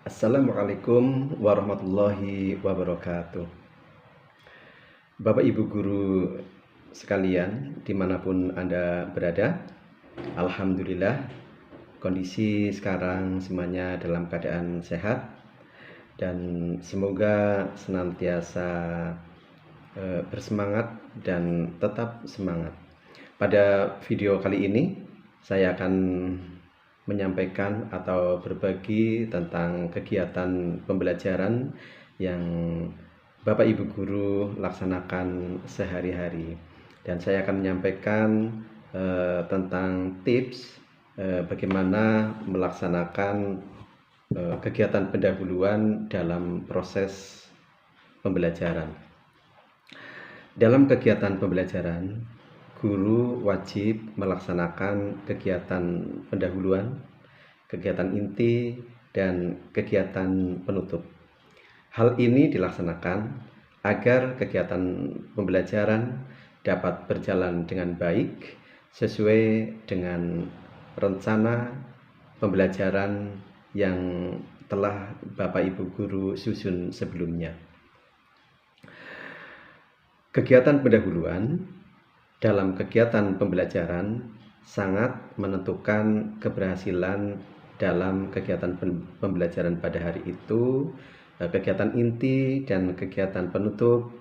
Assalamualaikum warahmatullahi wabarakatuh. Bapak Ibu guru sekalian, dimanapun Anda berada, Alhamdulillah kondisi sekarang semuanya dalam keadaan sehat dan semoga senantiasa bersemangat dan tetap semangat. Pada video kali ini saya akan menyampaikan atau berbagi tentang kegiatan pembelajaran yang Bapak Ibu guru laksanakan sehari-hari, dan saya akan menyampaikan tentang tips bagaimana melaksanakan kegiatan pendahuluan dalam proses pembelajaran. Dalam kegiatan pembelajaran, guru wajib melaksanakan kegiatan pendahuluan, kegiatan inti, dan kegiatan penutup. Hal ini dilaksanakan agar kegiatan pembelajaran dapat berjalan dengan baik sesuai dengan rencana pembelajaran yang telah Bapak Ibu guru susun sebelumnya. Kegiatan pendahuluan dalam kegiatan pembelajaran sangat menentukan keberhasilan dalam kegiatan pembelajaran pada hari itu. Kegiatan inti dan kegiatan penutup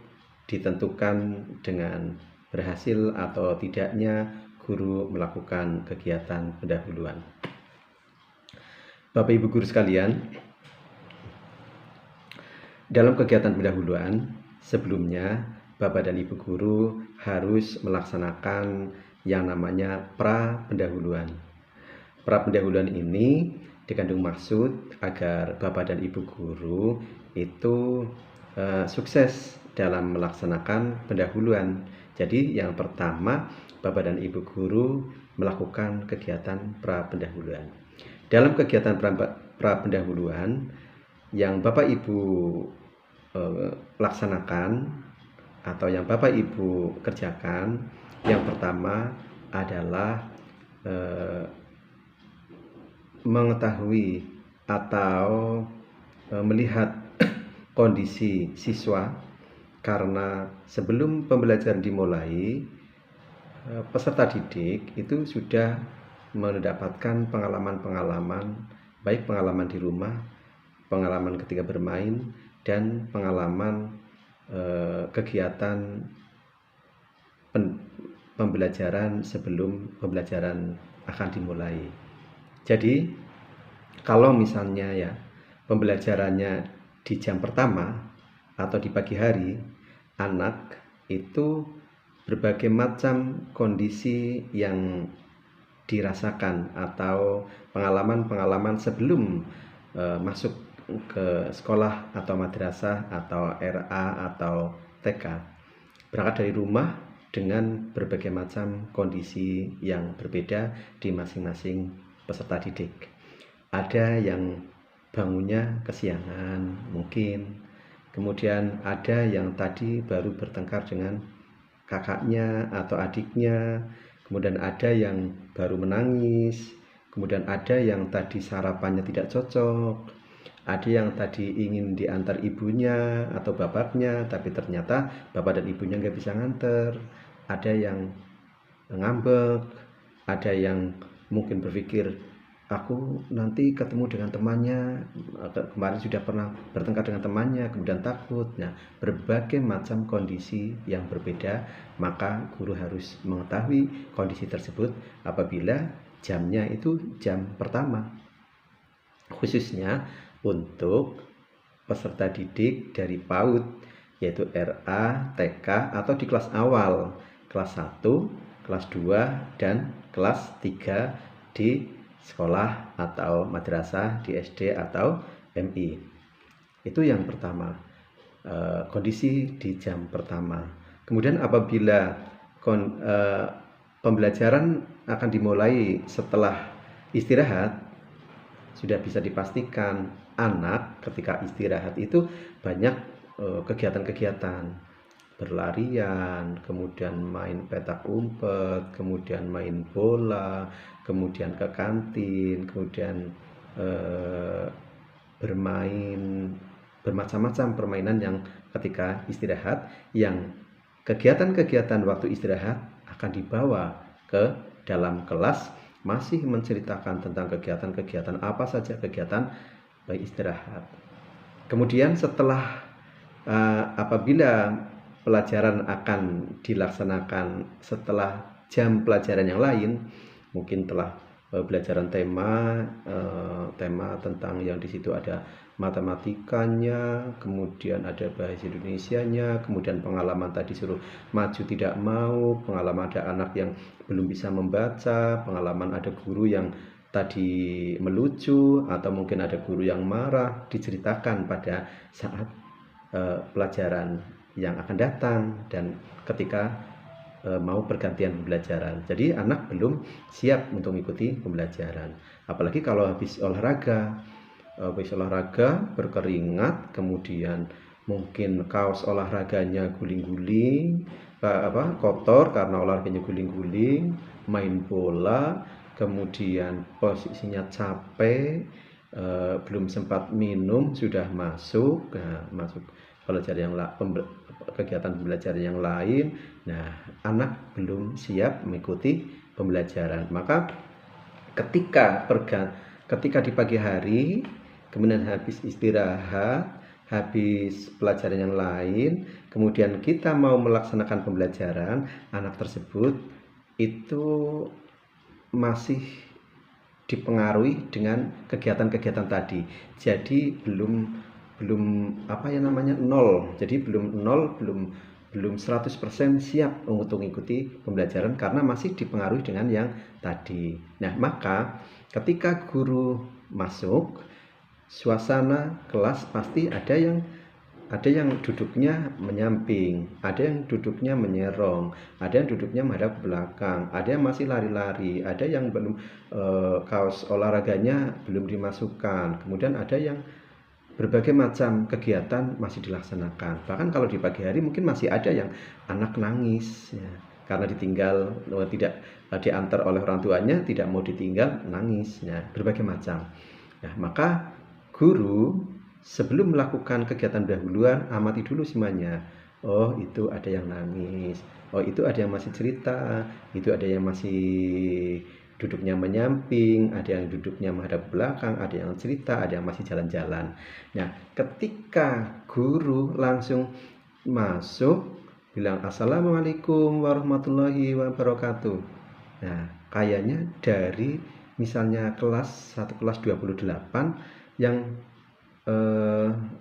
ditentukan dengan berhasil atau tidaknya guru melakukan kegiatan pendahuluan. Bapak Ibu guru sekalian, dalam kegiatan pendahuluan sebelumnya Bapak dan Ibu guru harus melaksanakan yang namanya pra-pendahuluan. Pra-pendahuluan ini dikandung maksud agar Bapak dan Ibu guru itu sukses dalam melaksanakan pendahuluan. Jadi yang pertama, Bapak dan Ibu guru melakukan kegiatan pra-pendahuluan. Dalam kegiatan pra-pendahuluan yang Bapak Ibu laksanakan atau yang Bapak Ibu kerjakan, yang pertama adalah mengetahui atau melihat kondisi siswa, karena sebelum pembelajaran dimulai peserta didik itu sudah mendapatkan pengalaman-pengalaman, baik pengalaman di rumah, pengalaman ketika bermain, dan pengalaman kegiatan pembelajaran sebelum pembelajaran akan dimulai. Jadi kalau misalnya ya pembelajarannya di jam pertama atau di pagi hari, anak itu berbagai macam kondisi yang dirasakan atau pengalaman-pengalaman sebelum masuk ke sekolah atau madrasah atau RA atau TK, berangkat dari rumah dengan berbagai macam kondisi yang berbeda di masing-masing peserta didik. Ada yang bangunnya kesiangan mungkin, kemudian ada yang tadi baru bertengkar dengan kakaknya atau adiknya, kemudian ada yang baru menangis, kemudian ada yang tadi sarapannya tidak cocok, ada yang tadi ingin diantar ibunya atau bapaknya tapi ternyata bapak dan ibunya nggak bisa nganter, ada yang ngambek, ada yang mungkin berpikir aku nanti ketemu dengan temannya, kemarin sudah pernah bertengkar dengan temannya, kemudian takut. Nah, berbagai macam kondisi yang berbeda, maka guru harus mengetahui kondisi tersebut apabila jamnya itu jam pertama, khususnya untuk peserta didik dari PAUD, yaitu RA, TK, atau di kelas awal, kelas 1, kelas 2, dan kelas 3 di sekolah atau madrasah, di SD atau MI. Itu yang pertama, kondisi di jam pertama. Kemudian apabila pembelajaran akan dimulai setelah istirahat, sudah bisa dipastikan anak ketika istirahat itu banyak kegiatan-kegiatan, berlarian, kemudian main petak umpet, kemudian main bola, kemudian ke kantin, kemudian bermain bermacam-macam permainan yang ketika istirahat, yang kegiatan-kegiatan waktu istirahat akan dibawa ke dalam kelas, masih menceritakan tentang kegiatan-kegiatan apa saja kegiatan istirahat. Kemudian setelah apabila pelajaran akan dilaksanakan setelah jam pelajaran yang lain, mungkin telah pelajaran tema tentang yang di situ ada matematikanya, kemudian ada bahasa Indonesianya, kemudian pengalaman tadi suruh maju tidak mau, pengalaman ada anak yang belum bisa membaca, pengalaman ada guru yang tadi melucu, atau mungkin ada guru yang marah, diceritakan pada saat pelajaran yang akan datang dan ketika mau pergantian pembelajaran. Jadi anak belum siap untuk mengikuti pembelajaran. Apalagi kalau habis olahraga berkeringat, kemudian mungkin kaos olahraganya guling-guling, kotor karena olahraganya guling-guling, main bola, kemudian posisinya capek, belum sempat minum sudah masuk kegiatan pembelajaran yang lain. Nah, anak belum siap mengikuti pembelajaran. Maka ketika di pagi hari, kemudian habis istirahat, habis pelajaran yang lain, kemudian kita mau melaksanakan pembelajaran, anak tersebut itu masih dipengaruhi dengan kegiatan-kegiatan tadi. Jadi belum nol. Jadi belum 100% siap untuk mengikuti pembelajaran karena masih dipengaruhi dengan yang tadi. Nah, maka ketika guru masuk, suasana kelas pasti ada yang duduknya menyamping, ada yang duduknya menyerong, ada yang duduknya menghadap ke belakang, ada yang masih lari-lari, ada yang belum kaos olahraganya belum dimasukkan, kemudian ada yang berbagai macam kegiatan masih dilaksanakan. Bahkan kalau di pagi hari mungkin masih ada yang anak nangis ya, karena ditinggal, tidak diantar oleh orang tuanya, tidak mau ditinggal, nangis ya, berbagai macam. Nah, maka guru sebelum melakukan kegiatan dahuluan, amati dulu semuanya. Oh, itu ada yang nangis. Oh, itu ada yang masih cerita. Itu ada yang masih duduknya menyamping, ada yang duduknya menghadap belakang, ada yang cerita, ada yang masih jalan-jalan. Nah, ketika guru langsung masuk, bilang Assalamualaikum warahmatullahi wabarakatuh. Nah, kayaknya dari misalnya satu kelas 28 yang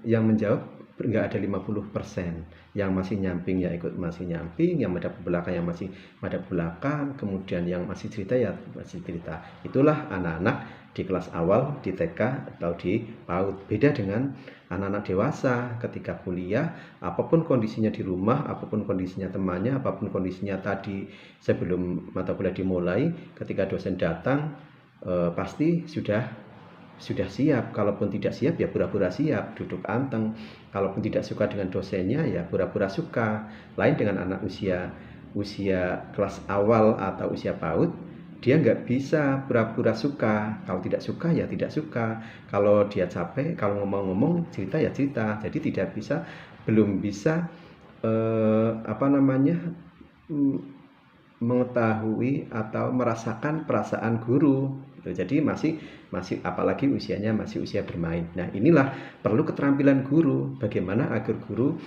menjawab nggak ada 50%. Yang masih nyamping ya ikut masih nyamping, yang menghadap belakang yang masih menghadap belakang, kemudian yang masih cerita ya masih cerita. Itulah anak-anak di kelas awal, di TK atau di PAUD. Beda dengan anak-anak dewasa ketika kuliah, apapun kondisinya di rumah, apapun kondisinya temannya, apapun kondisinya tadi sebelum mata kuliah dimulai, ketika dosen datang pasti sudah siap. Kalaupun tidak siap ya pura-pura siap, duduk anteng. Kalaupun tidak suka dengan dosennya ya pura-pura suka. Lain dengan anak usia kelas awal atau usia PAUD, dia nggak bisa pura-pura suka. Kalau tidak suka ya tidak suka. Kalau dia capek, kalau ngomong-ngomong cerita ya cerita. Jadi belum bisa mengetahui atau merasakan perasaan guru. Jadi masih apalagi usianya masih usia bermain. Nah, inilah perlu keterampilan guru, bagaimana agar guru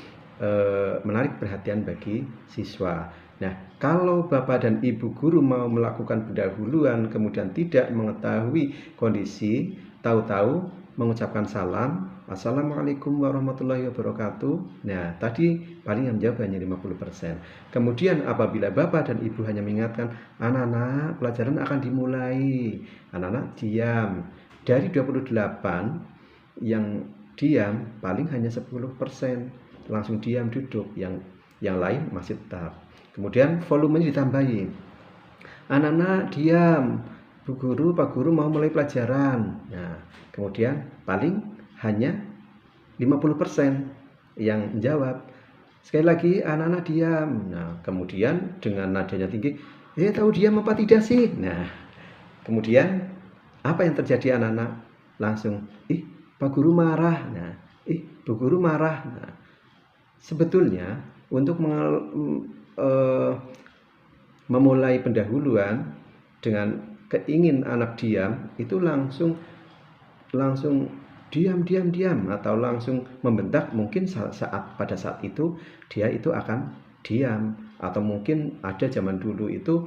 menarik perhatian bagi siswa. Nah, kalau Bapak dan Ibu guru mau melakukan pendahuluan kemudian tidak mengetahui kondisi, tahu-tahu mengucapkan salam, Assalamualaikum warahmatullahi wabarakatuh. Nah, tadi paling yang menjawab hanya 50%. Kemudian apabila Bapak dan Ibu hanya mengingatkan, anak-anak pelajaran akan dimulai, anak-anak diam. Dari 28 yang diam paling hanya 10%, langsung diam duduk, yang lain masih tetap. Kemudian volumenya ditambahin, anak-anak diam, Bu Guru, Pak Guru mau mulai pelajaran. Nah, kemudian paling hanya 50% yang menjawab. Sekali lagi, anak-anak diam. Nah, kemudian dengan nadanya tinggi, tahu diam apa tidak sih? Nah, kemudian apa yang terjadi anak-anak? Langsung, Pak Guru marah. Nah, Bu Guru marah. Nah, sebetulnya untuk memulai pendahuluan dengan keingin anak diam itu langsung diam atau langsung membentak, mungkin pada saat itu dia itu akan diam, atau mungkin ada zaman dulu itu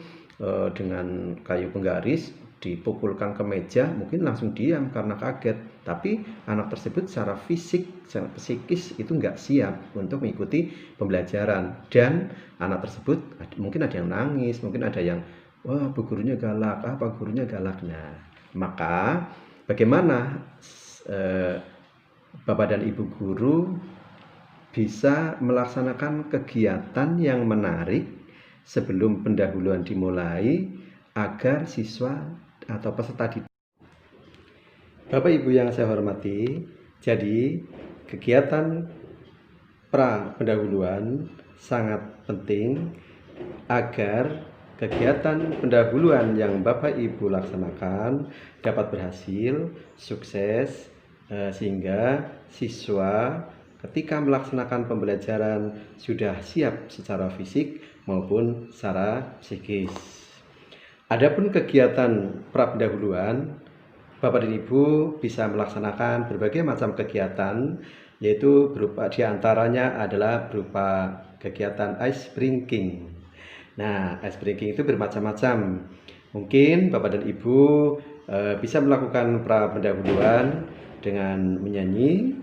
dengan kayu penggaris dipukulkan ke meja, mungkin langsung diam karena kaget. Tapi anak tersebut secara fisik, secara psikis itu nggak siap untuk mengikuti pembelajaran, dan anak tersebut mungkin ada yang nangis, mungkin ada yang wah bu gurunya galak, pak gurunya galak. Nah, maka bagaimana Bapak dan Ibu guru bisa melaksanakan kegiatan yang menarik sebelum pendahuluan dimulai agar siswa atau peserta didik. Bapak Ibu yang saya hormati, jadi kegiatan pra pendahuluan sangat penting agar kegiatan pendahuluan yang Bapak Ibu laksanakan dapat berhasil, sukses, sehingga siswa ketika melaksanakan pembelajaran sudah siap secara fisik maupun secara psikis. Adapun kegiatan pra pendahuluan, Bapak dan Ibu bisa melaksanakan berbagai macam kegiatan, yaitu berupa diantaranya adalah berupa kegiatan ice breaking. Nah, ice breaking itu bermacam-macam. Mungkin Bapak dan Ibu bisa melakukan pra pendahuluan dengan menyanyi,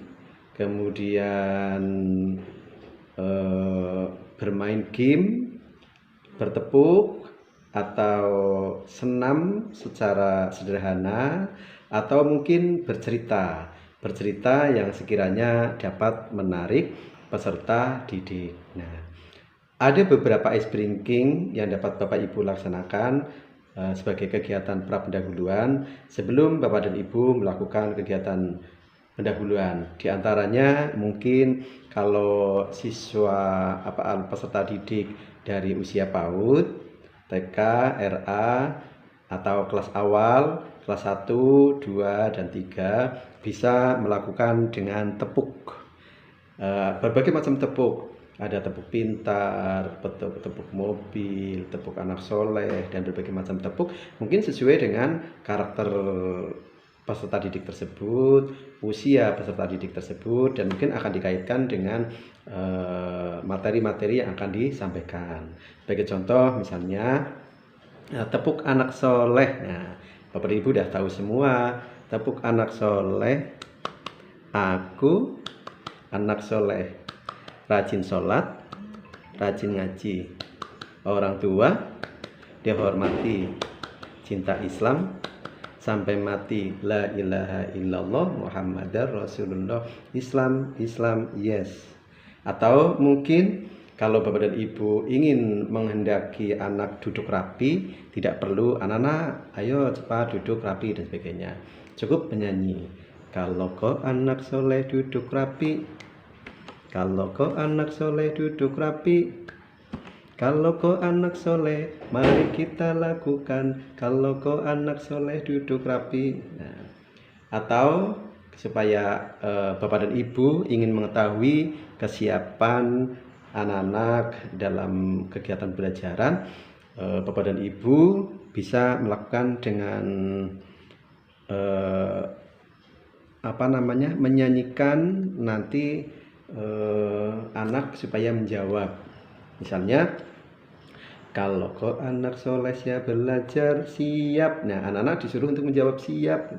kemudian bermain game, bertepuk, atau senam secara sederhana, atau mungkin bercerita yang sekiranya dapat menarik peserta didik. Nah, ada beberapa ice breaking yang dapat Bapak Ibu laksanakan sebagai kegiatan pra pendahuluan sebelum Bapak dan Ibu melakukan kegiatan pendahuluan. Di antaranya mungkin kalau siswa peserta didik dari usia PAUD, TK, RA, atau kelas awal, kelas 1, 2, dan 3 bisa melakukan dengan tepuk. Berbagai macam tepuk. Ada tepuk pintar, tepuk mobil, tepuk anak soleh, dan berbagai macam tepuk. Mungkin sesuai dengan karakter peserta didik tersebut, usia peserta didik tersebut, dan mungkin akan dikaitkan dengan materi-materi yang akan disampaikan. Sebagai contoh misalnya tepuk anak soleh. Nah, Bapak Ibu udah tahu semua. Tepuk anak soleh, aku anak soleh, rajin sholat, rajin ngaji, orang tua dihormati, cinta Islam sampai mati, la ilaha illallah Muhammadar Rasulullah, Islam yes. Atau mungkin kalau Bapak dan Ibu ingin menghendaki anak duduk rapi, tidak perlu anak-anak ayo cepat duduk rapi dan sebagainya, cukup menyanyi, kalau kau anak soleh duduk rapi, kalau kau anak soleh duduk rapi, kalau kau anak soleh mari kita lakukan, kalau kau anak soleh duduk rapi. Nah, atau supaya Bapak dan Ibu ingin mengetahui kesiapan anak-anak dalam kegiatan pembelajaran, Bapak dan Ibu bisa melakukan dengan menyanyikan nanti anak supaya menjawab. Misalnya, kalau kau anak soleh siap belajar, siap. Nah, anak-anak disuruh untuk menjawab siap.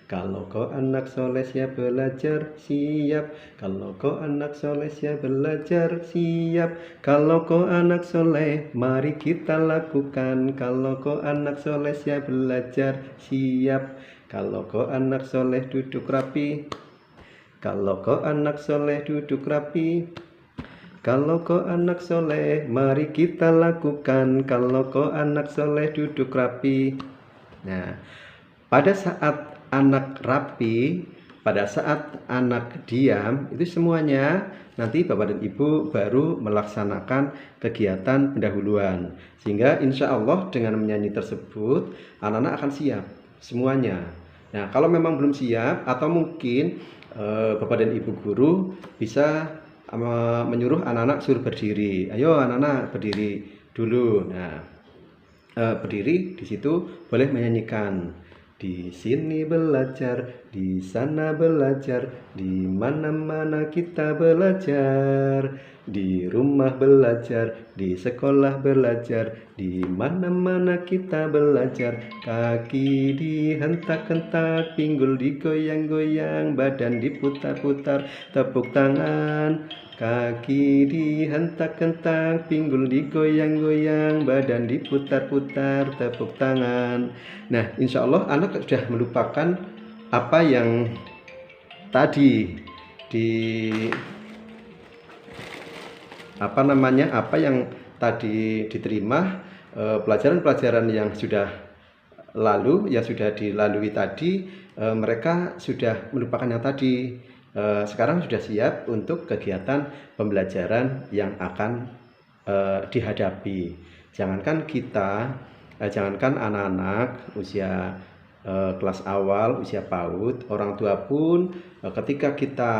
Kalau kau anak soleh siap belajar, siap. Kalau kau anak soleh siap belajar, siap. Kalau kau anak soleh, mari kita lakukan. Kalau kau anak soleh siap belajar, siap. Kalau kau anak soleh duduk rapi. Kalau kau anak soleh duduk rapi. Kalau kau anak soleh, mari kita lakukan. Kalau kau anak soleh duduk rapi. Nah, pada saat anak rapi, pada saat anak diam, itu semuanya nanti Bapak dan Ibu baru melaksanakan kegiatan pendahuluan. Sehingga insya Allah dengan menyanyi tersebut, anak-anak akan siap semuanya. Nah, kalau memang belum siap atau mungkin Bapak dan Ibu guru bisa menyuruh anak-anak suruh berdiri. Ayo anak-anak berdiri dulu. Nah, berdiri di situ boleh menyanyikan. Di sini belajar, di sana belajar, di mana-mana kita belajar. Di rumah belajar, di sekolah belajar, di mana-mana kita belajar. Kaki dihentak-hentak, pinggul digoyang-goyang, badan diputar-putar, tepuk tangan. Kaki dihentak-hentak, pinggul digoyang-goyang, badan diputar-putar, tepuk tangan. Nah, insya Allah anak sudah melupakan apa yang tadi di apa yang tadi diterima, pelajaran-pelajaran yang sudah lalu, yang sudah dilalui tadi, mereka sudah melupakan yang tadi. Sekarang sudah siap untuk kegiatan pembelajaran yang akan dihadapi. Jangankan anak-anak usia kelas awal, usia PAUD, orang tua pun ketika kita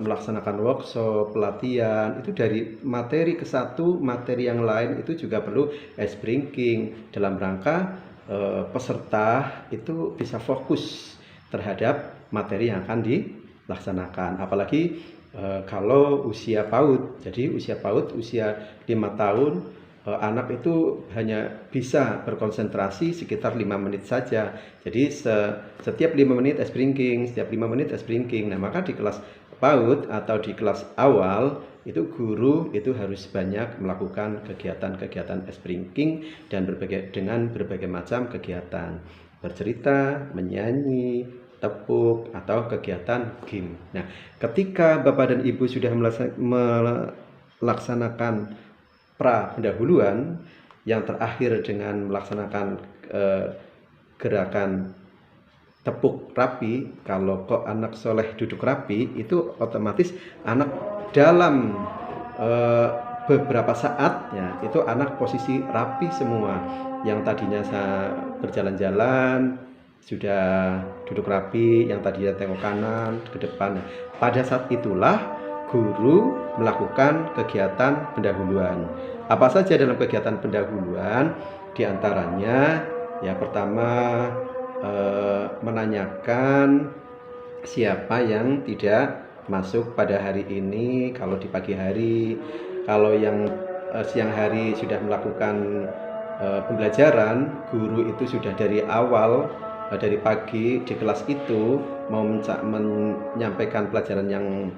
melaksanakan workshop, pelatihan, itu dari materi ke satu materi yang lain itu juga perlu ice breaking dalam rangka peserta itu bisa fokus terhadap materi yang akan dilaksanakan. Apalagi kalau usia PAUD, jadi usia PAUD usia 5 tahun, anak itu hanya bisa berkonsentrasi sekitar 5 menit saja. Jadi setiap 5 menit ice breaking, setiap 5 menit ice breaking. Nah, maka di kelas PAUD atau di kelas awal itu guru itu harus banyak melakukan kegiatan-kegiatan ice breaking dan dengan berbagai macam kegiatan. Bercerita, menyanyi, tepuk, atau kegiatan game. Nah, ketika Bapak dan Ibu sudah melaksanakan pra pendahuluan yang terakhir dengan melaksanakan gerakan tepuk rapi, kalau kok anak soleh duduk rapi, itu otomatis anak dalam beberapa saat ya itu anak posisi rapi semua. Yang tadinya saya berjalan-jalan sudah duduk rapi, yang tadinya tengok kanan ke depan. Pada saat itulah guru melakukan kegiatan pendahuluan. Apa saja dalam kegiatan pendahuluan? Di antaranya ya pertama menanyakan siapa yang tidak masuk pada hari ini. Kalau di pagi hari, kalau yang siang hari sudah melakukan pembelajaran, guru itu sudah dari awal dari pagi di kelas itu mau menyampaikan pelajaran yang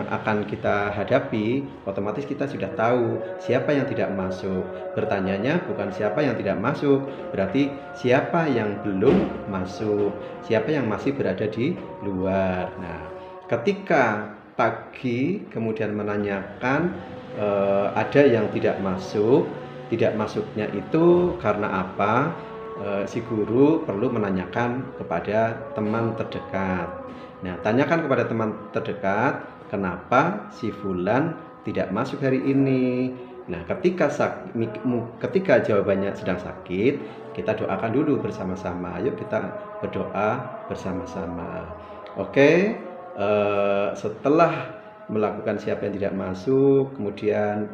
akan kita hadapi, otomatis kita sudah tahu siapa yang tidak masuk. Bertanyanya bukan siapa yang tidak masuk, berarti siapa yang belum masuk, siapa yang masih berada di luar. Nah, ketika pagi kemudian menanyakan ada yang tidak masuk, tidak masuknya itu karena apa? Si guru perlu menanyakan kepada teman terdekat. Nah, tanyakan kepada teman terdekat, kenapa si Fulan tidak masuk hari ini. Nah, ketika jawabannya sedang sakit, kita doakan dulu bersama-sama. Ayo kita berdoa bersama-sama. Oke, setelah melakukan siapa yang tidak masuk, kemudian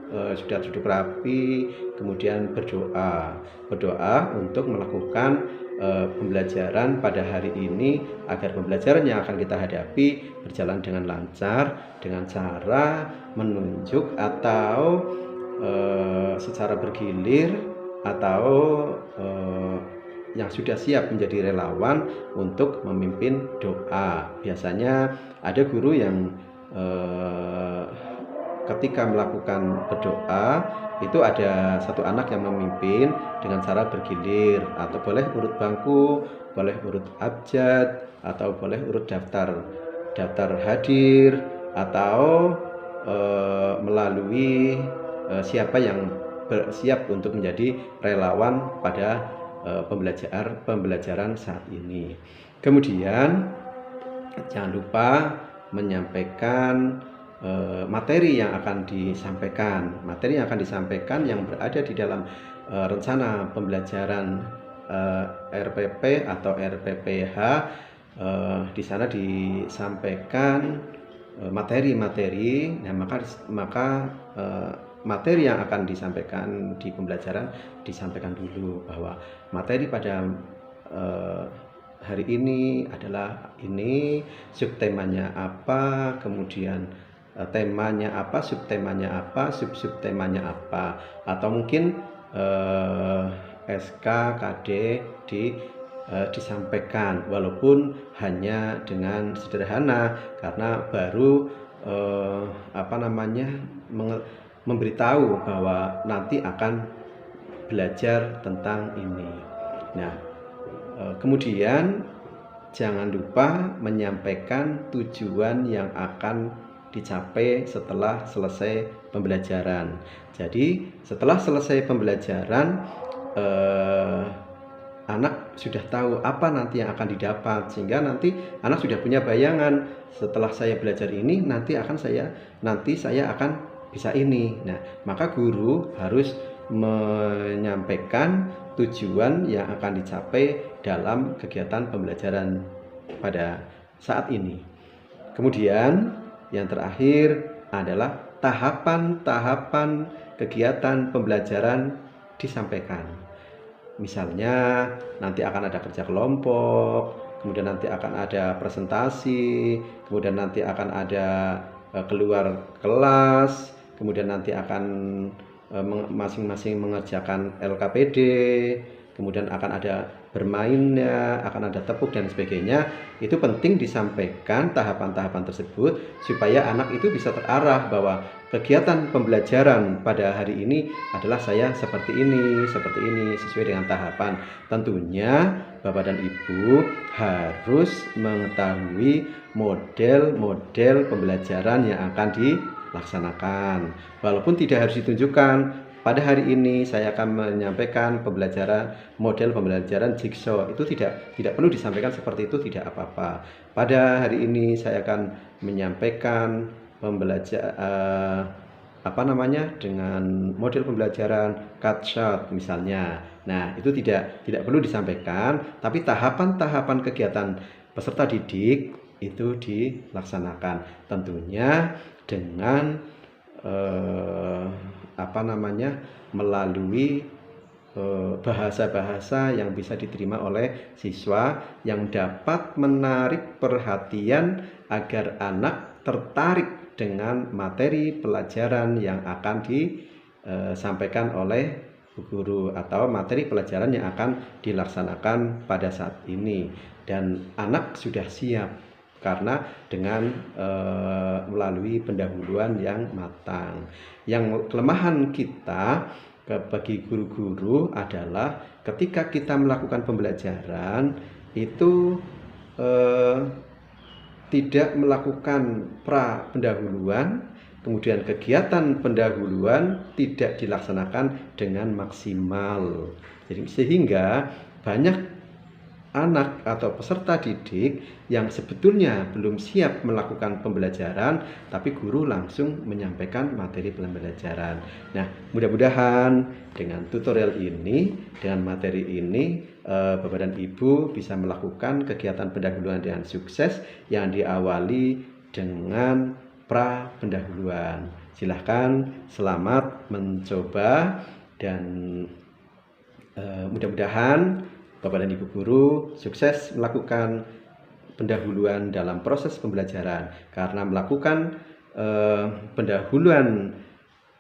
sudah duduk rapi, kemudian berdoa untuk melakukan pembelajaran pada hari ini agar pembelajaran yang akan kita hadapi berjalan dengan lancar dengan cara menunjuk atau secara bergilir atau yang sudah siap menjadi relawan untuk memimpin doa. Biasanya ada guru yang ketika melakukan berdoa itu ada satu anak yang memimpin dengan cara bergilir, atau boleh urut bangku, boleh urut abjad, atau boleh urut daftar hadir, atau melalui siapa yang bersiap untuk menjadi relawan pada pembelajaran saat ini. Kemudian jangan lupa menyampaikan materi yang akan disampaikan yang berada di dalam rencana pembelajaran RPP atau RPPH, di sana disampaikan materi-materi. Nah, maka materi yang akan disampaikan di pembelajaran disampaikan dulu, bahwa materi pada hari ini adalah ini, subtemanya apa, kemudian temanya apa, subtemanya apa, sub-subtemanya apa, atau mungkin SK, KD disampaikan walaupun hanya dengan sederhana, karena baru memberitahu bahwa nanti akan belajar tentang ini. Nah, kemudian jangan lupa menyampaikan tujuan yang akan dicapai setelah selesai pembelajaran. Jadi setelah selesai pembelajaran, anak sudah tahu apa nanti yang akan didapat, sehingga nanti anak sudah punya bayangan, setelah saya belajar ini nanti saya akan bisa ini. Nah, maka guru harus menyampaikan tujuan yang akan dicapai dalam kegiatan pembelajaran pada saat ini. Kemudian yang terakhir adalah tahapan-tahapan kegiatan pembelajaran disampaikan. Misalnya nanti akan ada kerja kelompok, kemudian nanti akan ada presentasi, kemudian nanti akan ada keluar kelas, kemudian nanti akan masing-masing mengerjakan LKPD, kemudian akan ada bermainnya, akan ada tepuk dan sebagainya. Itu penting disampaikan tahapan-tahapan tersebut supaya anak itu bisa terarah bahwa kegiatan pembelajaran pada hari ini adalah saya seperti ini, sesuai dengan tahapan. Tentunya Bapak dan Ibu harus mengetahui model-model pembelajaran yang akan dilaksanakan. Walaupun tidak harus ditunjukkan, pada hari ini saya akan menyampaikan model pembelajaran jigsaw. Itu tidak perlu disampaikan seperti itu, tidak apa-apa. Pada hari ini saya akan menyampaikan dengan model pembelajaran cut shot misalnya. Nah, itu tidak perlu disampaikan, tapi tahapan-tahapan kegiatan peserta didik itu dilaksanakan. Tentunya dengan melalui bahasa-bahasa yang bisa diterima oleh siswa, yang dapat menarik perhatian agar anak tertarik dengan materi pelajaran yang akan disampaikan oleh guru atau materi pelajaran yang akan dilaksanakan pada saat ini. Dan anak sudah siap karena dengan melalui pendahuluan yang matang. Yang kelemahan kita bagi guru-guru adalah ketika kita melakukan pembelajaran itu tidak melakukan pendahuluan, kemudian kegiatan pendahuluan tidak dilaksanakan dengan maksimal. Jadi sehingga banyak anak atau peserta didik yang sebetulnya belum siap melakukan pembelajaran, tapi guru langsung menyampaikan materi pembelajaran. Nah, mudah-mudahan dengan tutorial ini, dengan materi ini, Bapak dan Ibu bisa melakukan kegiatan pendahuluan dengan sukses yang diawali dengan pra-pendahuluan. Silahkan, selamat mencoba, dan mudah-mudahan Bapak dan Ibu guru sukses melakukan pendahuluan dalam proses pembelajaran, karena melakukan pendahuluan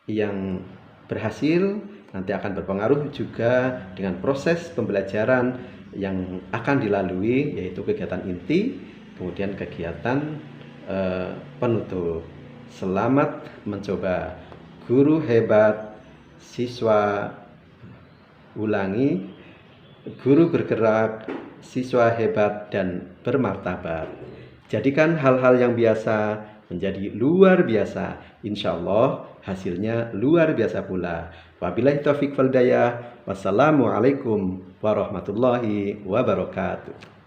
yang berhasil nanti akan berpengaruh juga dengan proses pembelajaran yang akan dilalui, yaitu kegiatan inti, kemudian kegiatan penutup. Selamat mencoba. Guru hebat, siswa ulangi. Guru bergerak, siswa hebat dan bermartabat. Jadikan hal-hal yang biasa menjadi luar biasa. Insya Allah hasilnya luar biasa pula. Wabillahi taufiq wal hidayah. Wassalamualaikum warahmatullahi wabarakatuh.